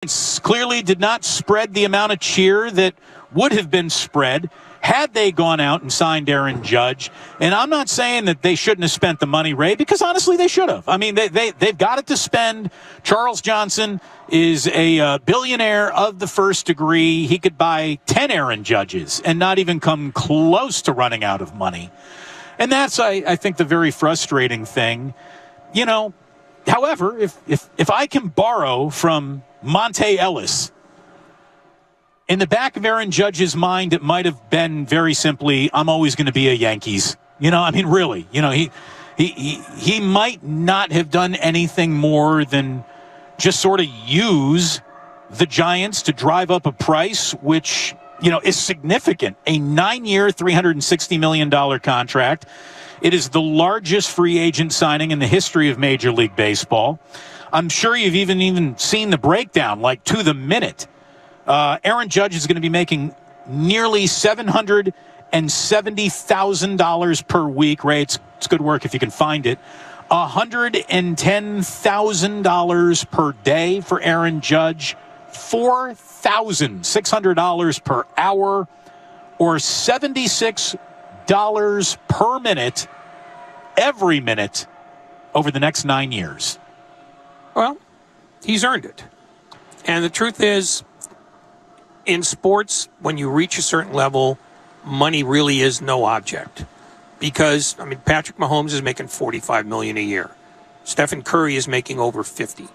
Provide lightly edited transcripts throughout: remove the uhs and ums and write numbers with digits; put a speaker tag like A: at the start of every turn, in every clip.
A: clearly did not spread the amount of cheer that would have been spread had they gone out and signed Aaron Judge. And I'm not saying that they shouldn't have spent the money, Ray, because honestly they should have. I mean, they've got it to spend. Charles Johnson is a billionaire of the first degree. He could buy 10 Aaron Judges and not even come close to running out of money. And that's, I think, the very frustrating thing. You know, however, if I can borrow from Monte Ellis, in the back of Aaron Judge's mind, it might have been very simply, I'm always going to be a Yankees. You know, I mean, really, you know, he might not have done anything more than just sort of use the Giants to drive up a price, which, you know, is significant. A 9-year, $360 million contract. It is the largest free agent signing in the history of Major League Baseball. I'm sure you've even seen the breakdown, like to the minute. Aaron Judge is going to be making nearly $770,000 per week. Ray, it's good work if you can find it. $110,000 per day for Aaron Judge. $4,600 per hour, or $76 per minute, every minute, over the next 9 years.
B: Well, he's earned it. And the truth is, in sports, when you reach a certain level, money really is no object. Because, I mean, Patrick Mahomes is making $45 million a year. Stephen Curry is making over $50.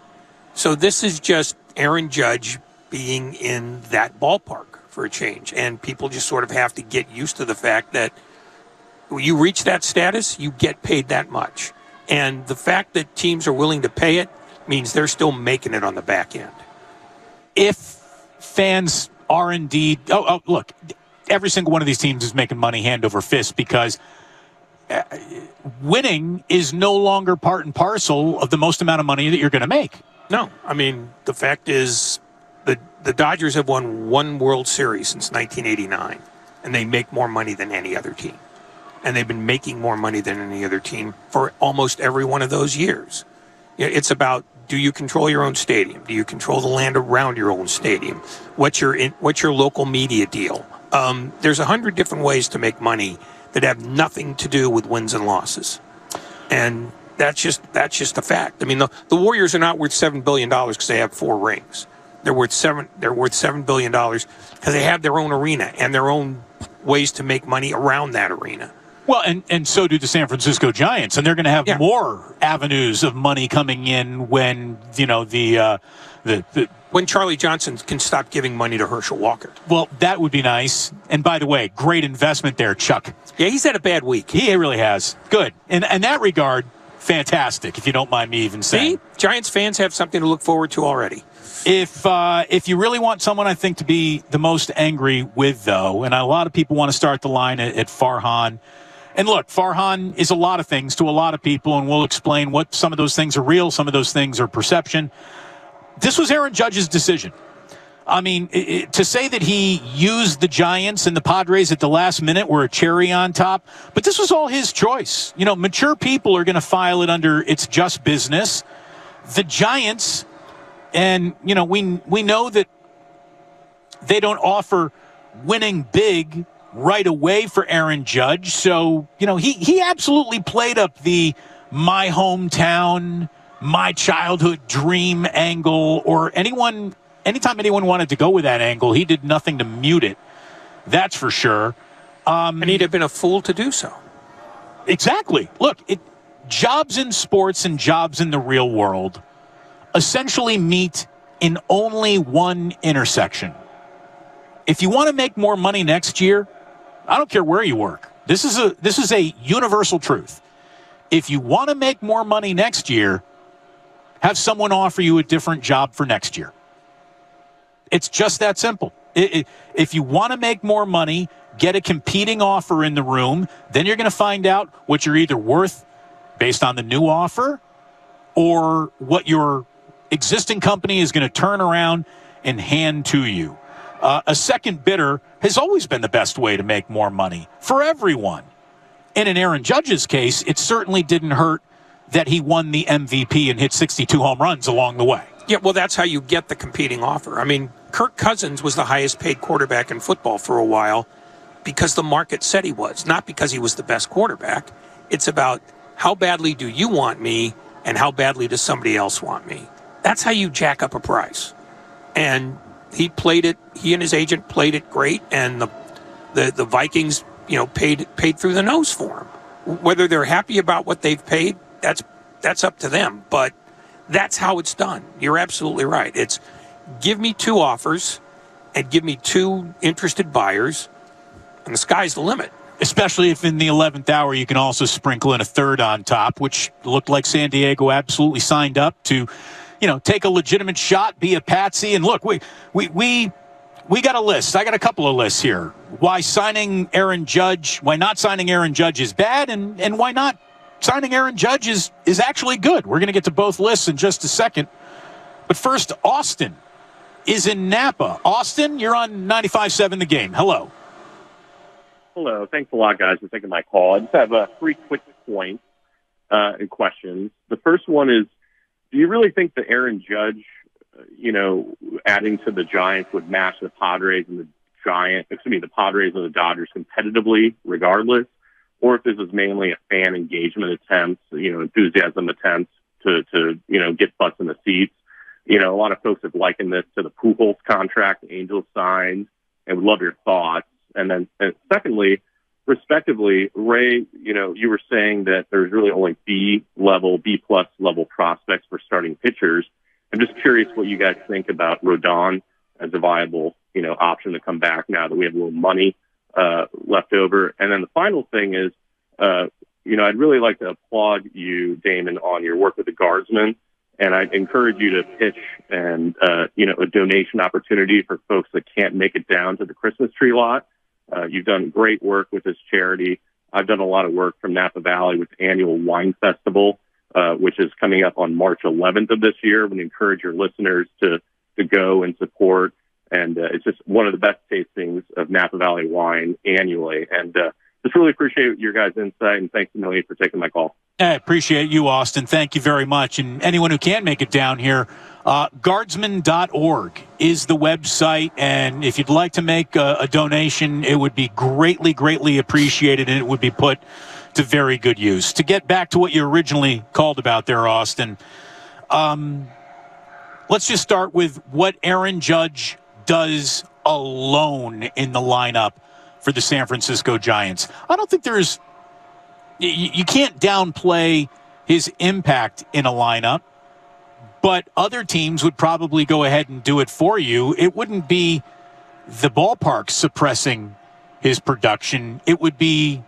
B: So this is just Aaron Judge being in that ballpark for a change. And people just sort of have to get used to the fact that when you reach that status, you get paid that much. And the fact that teams are willing to pay it means they're still making it on the back end.
A: If fans are indeed, look, every single one of these teams is making money hand over fist because winning is no longer part and parcel of the most amount of money that you're going to make.
B: No, I mean, the fact is the Dodgers have won one World Series since 1989, and they make more money than any other team. And they've been making more money than any other team for almost every one of those years. It's about, do you control your own stadium? Do you control the land around your own stadium? What's your local media deal? There's 100 different ways to make money that have nothing to do with wins and losses. And that's just a fact. I mean, the Warriors are not worth $7 billion because they have 4 rings. They're worth $7 billion because they have their own arena and their own ways to make money around that arena.
A: Well, and so do the San Francisco Giants, and they're going to have more avenues of money coming in when, you know,
B: when Charlie Johnson can stop giving money to Herschel Walker.
A: Well, that would be nice. And by the way, great investment there, Chuck.
B: Yeah, he's had a bad week.
A: He really has. Good. In that regard, fantastic, if you don't mind me even saying.
B: See, Giants fans have something to look forward to already.
A: If you really want someone, I think, to be the most angry with, though, and a lot of people want to start the line at Farhan. And look, Farhan is a lot of things to a lot of people, and we'll explain what some of those things are real, some of those things are perception. This was Aaron Judge's decision. I mean, to say that he used the Giants and the Padres at the last minute were a cherry on top, but this was all his choice. You know, mature people are going to file it under it's just business. The Giants, and, you know, we know that they don't offer winning big right away for Aaron Judge. So, you know, he absolutely played up the my hometown, my childhood dream angle, or anytime anyone wanted to go with that angle, he did nothing to mute it. That's for sure.
B: And he'd have been a fool to do so.
A: Exactly. Look, jobs in sports and jobs in the real world essentially meet in only one intersection. If you want to make more money next year, I don't care where you work. This is a universal truth. If you want to make more money next year, have someone offer you a different job for next year. It's just that simple. If you want to make more money, get a competing offer in the room, then you're going to find out what you're either worth based on the new offer or what your existing company is going to turn around and hand to you. A second bidder has always been the best way to make more money for everyone. And in Aaron Judge's case, it certainly didn't hurt that he won the MVP and hit 62 home runs along the way.
B: Yeah, well, that's how you get the competing offer. I mean, Kirk Cousins was the highest paid quarterback in football for a while because the market said he was, not because he was the best quarterback. It's about how badly do you want me and how badly does somebody else want me. That's how you jack up a price. And he and his agent played it great, and the Vikings, paid through the nose for him. Whether they're happy about what they've paid, that's up to them. But that's how it's done. You're absolutely right. It's give me 2 offers and give me 2 interested buyers, and the sky's the limit.
A: Especially if in the 11th hour you can also sprinkle in a third on top, which looked like San Diego absolutely signed up to, take a legitimate shot, be a patsy. And look, we got a list. I got a couple of lists here. Why not signing Aaron Judge is bad, and why not signing Aaron Judge is actually good. We're going to get to both lists in just a second. But first, Austin is in Napa. Austin, you're on 95.7 The Game. Hello.
C: Hello. Thanks a lot, guys, for taking my call. I just have 3 quick points and questions. The first one is, do you really think that Aaron Judge, adding to the Giants would match the Padres and the Dodgers competitively regardless? Or if this is mainly a fan engagement attempt, enthusiasm attempts to get butts in the seats. A lot of folks have likened this to the Pujols contract the Angels signed, and would love your thoughts. And then secondly, respectively, Ray, you were saying that there's really only B-plus level prospects for starting pitchers. I'm just curious what you guys think about Rodon as a viable, option to come back now that we have a little money left over. And then the final thing is, I'd really like to applaud you, Damon, on your work with the Guardsmen. And I'd encourage you to pitch a donation opportunity for folks that can't make it down to the Christmas tree lot. You've done great work with this charity. I've done a lot of work from Napa Valley with the annual wine festival, which is coming up on March 11th of this year. We encourage your listeners to go and support. And it's just one of the best tastings of Napa Valley wine annually. And just really appreciate your guys' insight, and thanks a million for taking my call.
A: I appreciate you, Austin. Thank you very much. And anyone who can make it down here, guardsman.org is the website. And if you'd like to make a donation, it would be greatly, greatly appreciated, and it would be put to very good use. To get back to what you originally called about there, Austin, let's just start with what Aaron Judge does alone in the lineup for the San Francisco Giants. I don't think you can't downplay his impact in a lineup, but other teams would probably go ahead and do it for you. It wouldn't be the ballpark suppressing his production. It would be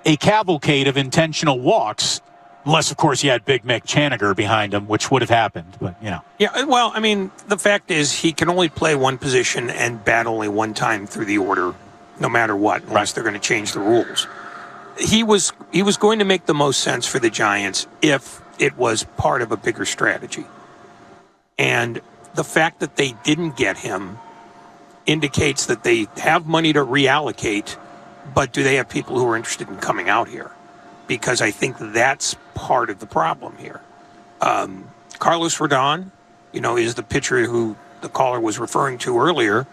A: a cavalcade of intentional walks, unless, of course, you had Big Mick Chaniger behind him, which would have happened. But,
B: Yeah, well, I mean, the fact is he can only play one position and bat only one time through the order, no matter what, unless they're going to change the rules. He was going to make the most sense for the Giants if it was part of a bigger strategy. And the fact that they didn't get him indicates that they have money to reallocate, but do they have people who are interested in coming out here? Because I think that's part of the problem here. Carlos Rodon, is the pitcher who the caller was referring to earlier,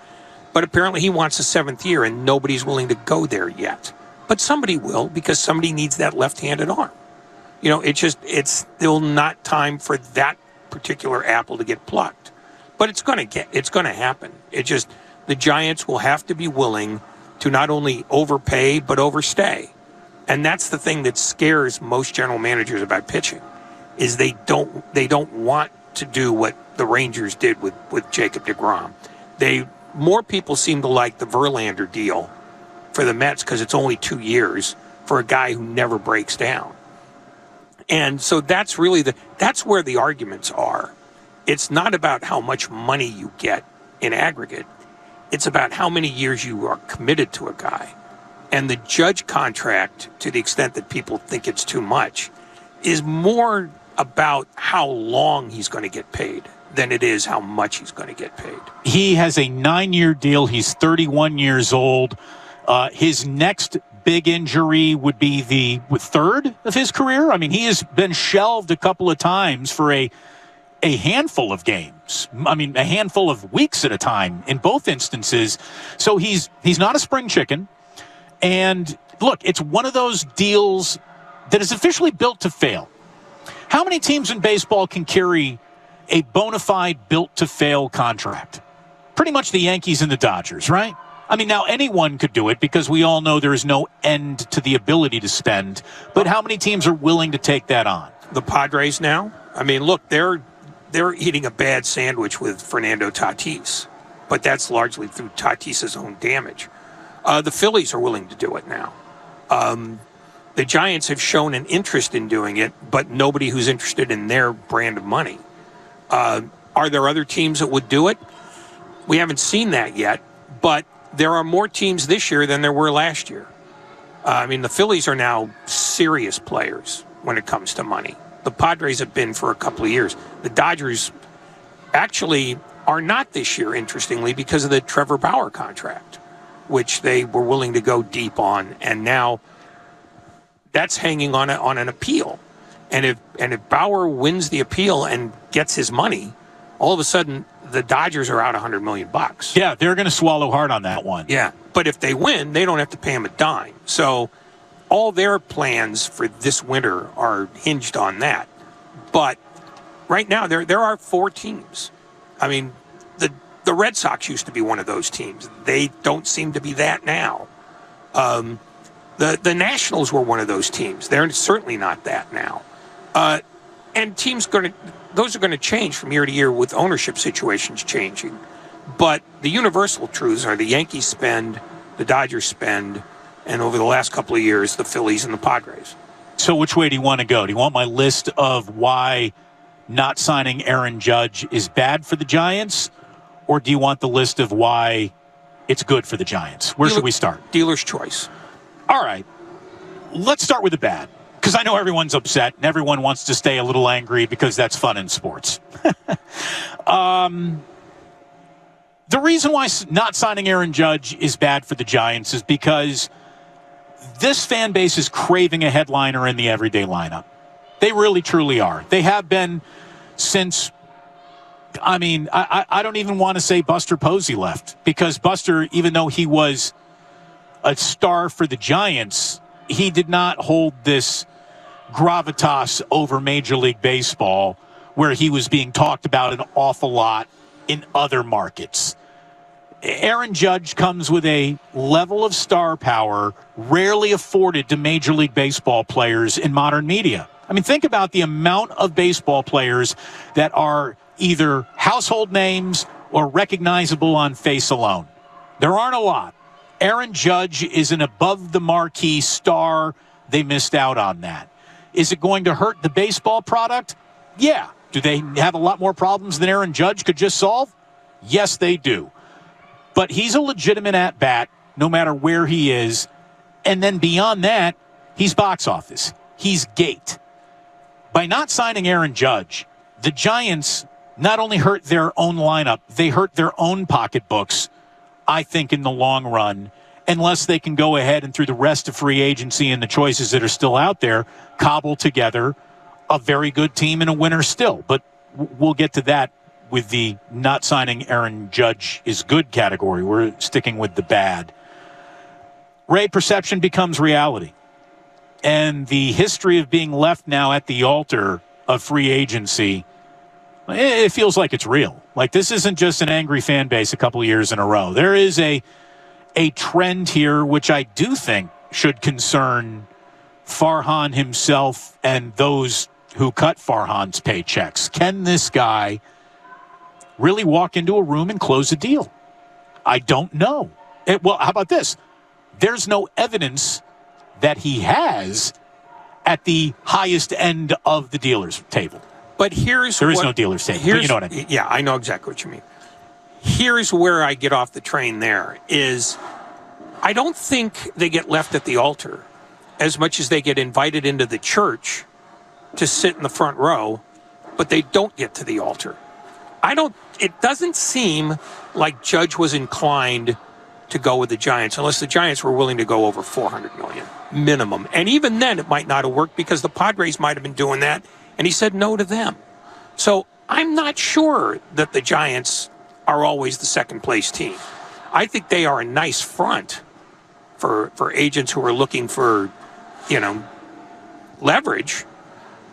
B: but apparently he wants a 7th year and nobody's willing to go there yet. But somebody will, because somebody needs that left-handed arm. It's still not time for that particular apple to get plucked. But it's going to happen. The Giants will have to be willing to not only overpay, but overstay. And that's the thing that scares most general managers about pitching, is they don't want to do what the Rangers did with Jacob deGrom. More people seem to like the Verlander deal for the Mets because it's only 2 years for a guy who never breaks down. And so that's really that's where the arguments are. It's not about how much money you get in aggregate. It's about how many years you are committed to a guy. And the Judge contract, to the extent that people think it's too much, is more about how long he's going to get paid than it is how much he's going to get paid.
A: He has a 9-year deal. He's 31 years old. His next big injury would be the third of his career. I mean, he has been shelved a couple of times for a a handful of games. I mean, a handful of weeks at a time in both instances. So he's not a spring chicken. And look, it's one of those deals that is officially built to fail. How many teams in baseball can carry a bona fide built-to-fail contract? Pretty much the Yankees and the Dodgers, right? I mean, now anyone could do it because we all know there is no end to the ability to spend. But how many teams are willing to take that on?
B: The Padres now? I mean, look, they're eating a bad sandwich with Fernando Tatis, but that's largely through Tatis's own damage. The Phillies are willing to do it now. The Giants have shown an interest in doing it, but nobody who's interested in their brand of money. Are there other teams that would do it? We haven't seen that yet, but there are more teams this year than there were last year. I mean, the Phillies are now serious players when it comes to money. The Padres have been for a couple of years. The Dodgers actually are not this year, interestingly, because of the Trevor Bauer contract, which they were willing to go deep on, and now that's hanging on an appeal. And if Bauer wins the appeal and gets his money, all of a sudden the Dodgers are out $100 million.
A: Yeah, they're going to swallow hard on that one.
B: Yeah, but if they win, they don't have to pay him a dime. So all their plans for this winter are hinged on that. But right now there are 4 teams. I mean, the Red Sox used to be one of those teams. They don't seem to be that now. The Nationals were one of those teams. They're certainly not that now. And those are going to change from year to year with ownership situations changing. But the universal truths are the Yankees spend, the Dodgers spend, and over the last couple of years, the Phillies and the Padres.
A: So which way do you want to go? Do you want my list of why not signing Aaron Judge is bad for the Giants? Or do you want the list of why it's good for the Giants? Where should we start?
B: Dealer's choice.
A: All right. Let's start with the bad, because I know everyone's upset and everyone wants to stay a little angry because that's fun in sports. The reason why not signing Aaron Judge is bad for the Giants is because this fan base is craving a headliner in the everyday lineup. They really, truly are. They have been since... I mean, I don't even want to say Buster Posey left, because Buster, even though he was a star for the Giants, he did not hold this gravitas over Major League Baseball where he was being talked about an awful lot in other markets. Aaron Judge comes with a level of star power rarely afforded to Major League Baseball players in modern media. I mean, think about the amount of baseball players that are either household names or recognizable on face alone. There aren't a lot. Aaron Judge is an above-the-marquee star. They missed out on that. Is it going to hurt the baseball product? Yeah. Do they have a lot more problems than Aaron Judge could just solve? Yes, they do. But he's a legitimate at-bat no matter where he is. And then beyond that, he's box office. He's gate. By not signing Aaron Judge, the Giants not only hurt their own lineup, they hurt their own pocketbooks, I think, in the long run, unless they can go ahead and through the rest of free agency and the choices that are still out there, cobble together a very good team and a winner still. But we'll get to that with the not signing Aaron Judge is good category. We're sticking with the bad. Ray, perception becomes reality. And the history of being left now at the altar of free agency, it feels like it's real. Like, this isn't just an angry fan base a couple of years in a row. There is a trend here, which I do think should concern Farhan himself and those who cut Farhan's paychecks. Can this guy really walk into a room and close a deal? I don't know. Well, how about this? There's no evidence that he has at the highest end of the dealer's table.
B: But there is no
A: dealer's table, but you know what I mean.
B: Yeah, I know exactly what you mean. Here's where I get off the train there is I don't think they get left at the altar as much as they get invited into the church to sit in the front row, but they don't get to the altar. It doesn't seem like Judge was inclined to go with the Giants unless the Giants were willing to go over $400 million minimum. And even then it might not have worked because the Padres might have been doing that and he said no to them. So I'm not sure that the Giants are always the second-place team. I think they are a nice front for agents who are looking for, leverage,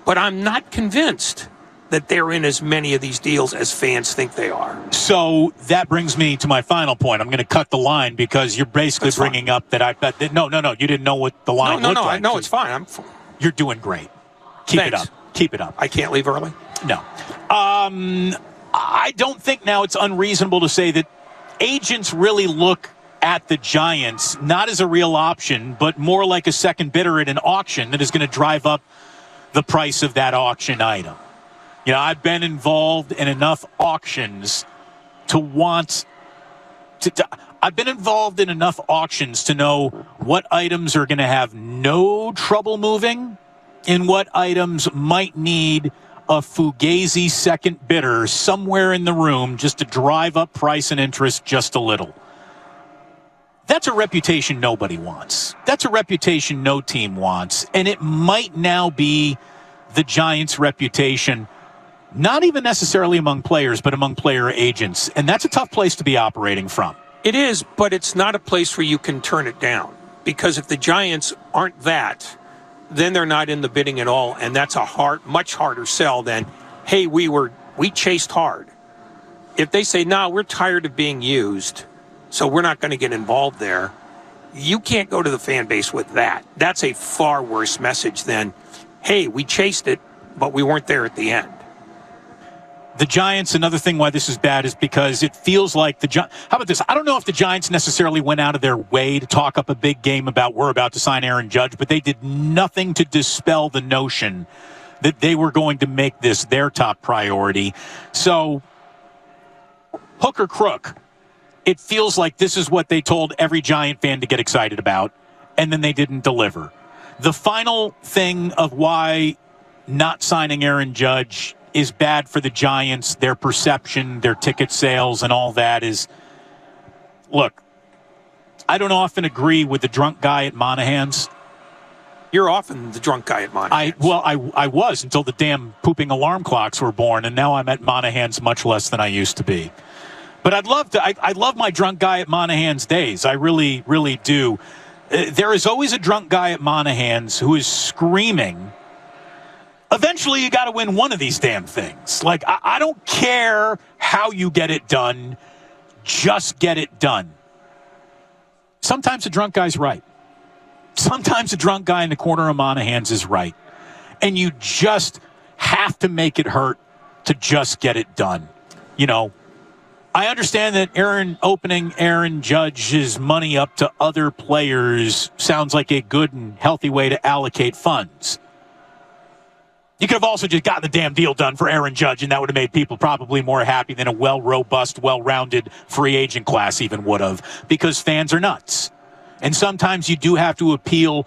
B: but I'm not convinced that they're in as many of these deals as fans think they are.
A: So that brings me to my final point. I'm going to cut the line because you're basically
B: That's
A: bringing up that I bet that no, you didn't know what the line looked like.
B: No, it's fine.
A: You're doing great. Keep
B: Thanks.
A: it up. Keep it up.
B: I can't leave early?
A: No. I don't think now it's unreasonable to say that agents really look at the Giants not as a real option, but more like a second bidder at an auction that is going to drive up the price of that auction item. I've been involved in enough auctions to want to I've been involved in enough auctions to know what items are going to have no trouble moving and what items might need a fugazi second bidder somewhere in the room just to drive up price and interest just a little. That's a reputation nobody wants. That's a reputation no team wants. And it might now be the Giants' reputation, not even necessarily among players, but among player agents. And that's a tough place to be operating from.
B: It is, but it's not a place where you can turn it down. Because if the Giants aren't that, then they're not in the bidding at all. And that's a much harder sell than, hey, we chased hard. If they say, no, we're tired of being used, so we're not going to get involved there, you can't go to the fan base with that. That's a far worse message than, hey, we chased it, but we weren't there at the end.
A: The Giants, another thing why this is bad is because it feels like how about this? I don't know if the Giants necessarily went out of their way to talk up a big game about we're about to sign Aaron Judge, but they did nothing to dispel the notion that they were going to make this their top priority. So, hook or crook, it feels like this is what they told every Giant fan to get excited about, and then they didn't deliver. The final thing of why not signing Aaron Judge is bad for the Giants, their perception, their ticket sales, and all that is, look, I don't often agree with the drunk guy at Monahan's.
B: You're often the drunk guy at Monahan's.
A: I was until the damn pooping alarm clocks were born, and now I'm at Monahan's much less than I used to be. But I love my drunk guy at Monahan's days. I really, really do. There is always a drunk guy at Monahan's who is screaming, eventually you got to win one of these damn things. Like, I don't care how you get it done. Just get it done. Sometimes a drunk guy's right. Sometimes a drunk guy in the corner of Monahan's is right. And you just have to make it hurt to just get it done. I understand that opening Aaron Judge's money up to other players sounds like a good and healthy way to allocate funds. You could have also just gotten the damn deal done for Aaron Judge, and that would have made people probably more happy than a robust, well-rounded free agent class even would have, because fans are nuts. And sometimes you do have to appeal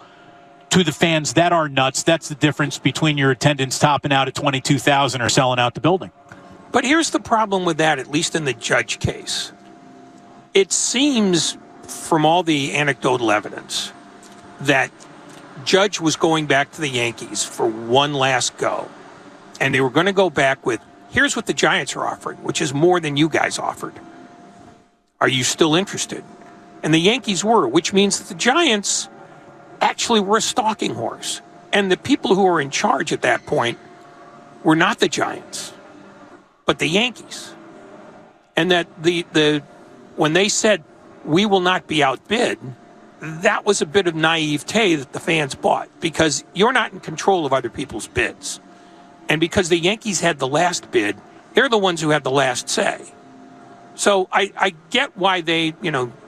A: to the fans that are nuts. That's the difference between your attendance topping out at 22,000 or selling out the building.
B: But here's the problem with that, at least in the Judge case. It seems, from all the anecdotal evidence, that Judge was going back to the Yankees for one last go. And they were going to go back with, here's what the Giants are offering, which is more than you guys offered. Are you still interested? And the Yankees were, which means that the Giants actually were a stalking horse. And the people who were in charge at that point were not the Giants, but the Yankees. And that when they said, we will not be outbid, that was a bit of naivete that the fans bought, because you're not in control of other people's bids. And because the Yankees had the last bid, they're the ones who had the last say. So I get why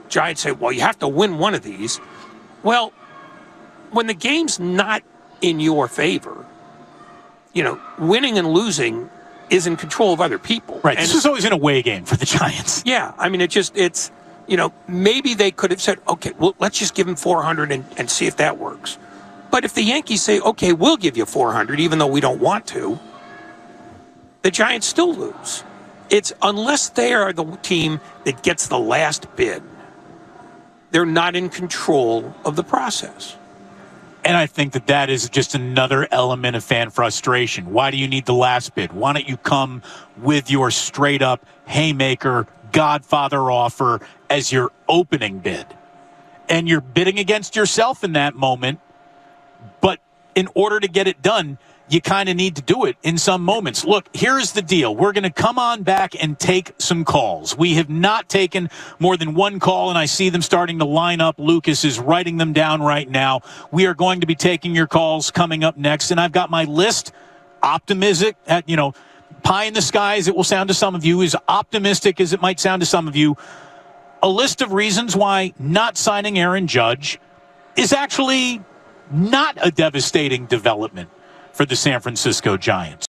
B: Giants say, well, you have to win one of these. Well, when the game's not in your favor, winning and losing is in control of other people.
A: Right.
B: And
A: this is always an away game for the Giants.
B: Yeah. I mean, it's maybe they could have said, okay, well, let's just give him 400 and see if that works. But if the Yankees say, okay, we'll give you 400, even though we don't want to, the Giants still lose. It's unless they are the team that gets the last bid, they're not in control of the process.
A: And I think that that is just another element of fan frustration. Why do you need the last bid? Why don't you come with your straight-up haymaker, Godfather offer as your opening bid? And you're bidding against yourself in that moment, but in order to get it done, you kind of need to do it in some moments. Look, here's the deal. We're going to come on back and take some calls. We have not taken more than one call, and I see them starting to line up. Lucas is writing them down right now. We are going to be taking your calls coming up next, and I've got my list, optimistic, pie in the sky as it will sound to some of you, as optimistic as it might sound to some of you, a list of reasons why not signing Aaron Judge is actually not a devastating development for the San Francisco Giants.